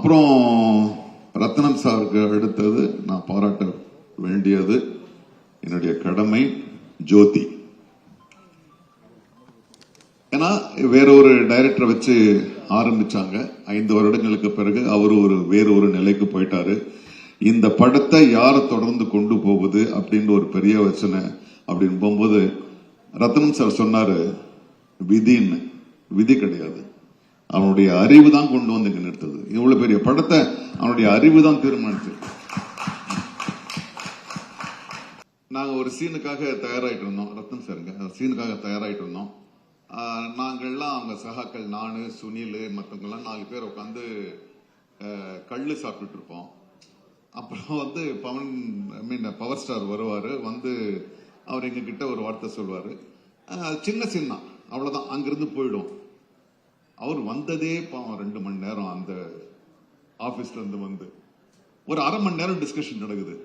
அப்புறம் ரத்னம் சாருக்கு அடுத்தது நான் பாராட்ட வேண்டியது என்னுடைய கடமை ஜோதி. ஏன்னா வேற ஒரு டைரக்டரை வச்சு ஆரம்பிச்சாங்க. 5 வருடங்களுக்கு பிறகு அவரு வேற ஒரு நிலைக்கு போயிட்டாரு. இந்த படத்தை யார தொடர்ந்து கொண்டு போகுது அப்படின்னு ஒரு பெரிய வச்சனை அப்படின்னு போகும்போது ரத்னம் சார் சொன்னாரு, விதின்னு. விதி கிடையாது, அவனுடைய அறிவு தான் கொண்டு வந்து இங்க நிறுத்தது. இவ்வளவு பெரிய படத்தை அவனுடைய அறிவு தான் தீர்மானிச்சு. நாங்க ஒரு சீனுக்காக தயாராயிட்டு இருந்தோம், ரத்னம் சாருங்க சீனுக்காக தயாராயிட்டு இருந்தோம். நாங்கள்லாம் அவங்க சகாக்கள், நானு, சுனில், மற்றவங்கெல்லாம் 4 பேர் உட்காந்து கள்ளு சாப்பிட்டுட்டு இருப்போம். அப்புறம் பவர் ஸ்டார் வருவாரு. வந்து அவர் எங்க கிட்ட ஒரு வார்த்தை சொல்வாரு, சின்ன சின்ன அவ்வளவுதான், அங்கிருந்து போயிடும். அவர் வந்ததே 2 மணி நேரம் அந்த ஆபீஸ்ல இருந்து வந்து ஒரு அரை மணி நேரம் டிஸ்கஷன் நடக்குது.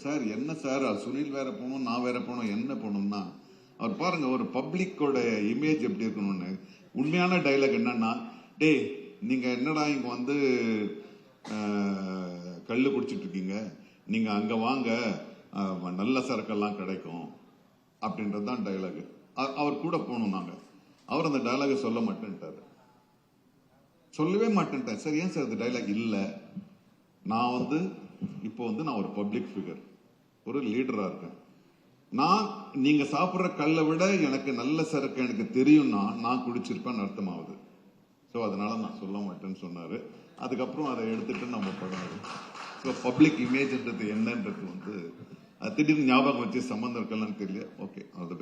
சார் என்ன சார், சுனில் வேற போகணும், நான் வேற போகணும், என்ன போகணும்னா அவர் பாருங்க ஒரு பப்ளிக்கோட இமேஜ் எப்படி இருக்கணும்னு. உண்மையான டைலாக் என்னன்னா, டே நீங்க என்னடா இங்க வந்து கல்லு குடிச்சிட்டு இருக்கீங்க, நீங்க அங்க வாங்க, நல்ல சரக்கெல்லாம் கிடைக்கும் அப்படின்றதுதான் டைலாக். அவர் கூட போகணும் நாங்க. அவர் அந்த டைலாக சொல்ல மாட்டேன்ட்டாரு, சொல்லவே மாட்டேன்ட்டார். சார் ஏன் சார் அந்த டைலாக் இல்ல, நான் வந்து இப்போ வந்து நான் ஒரு பப்ளிக் ஃபிகர், ஒரு லீடரா இருக்கேன். நான் நீங்க சாப்பிடுற கல்லை விட எனக்கு நல்ல சரக்கு எனக்கு தெரியும்னா நான் குடிச்சிருப்பேன்னு அர்த்தமாகுது. ஸோ அதனால நான் சொல்ல மாட்டேன்னு சொன்னாரு. அதுக்கப்புறம் அதை எடுத்துட்டு நம்ம பண்ணாரு. ஸோ பப்ளிக் இமேஜ்ன்றது என்னன்றது வந்து திடீர்னு ஞாபகம் வச்சு சம்பந்தம் இருக்கலாம்னு தெரியல. ஓகே.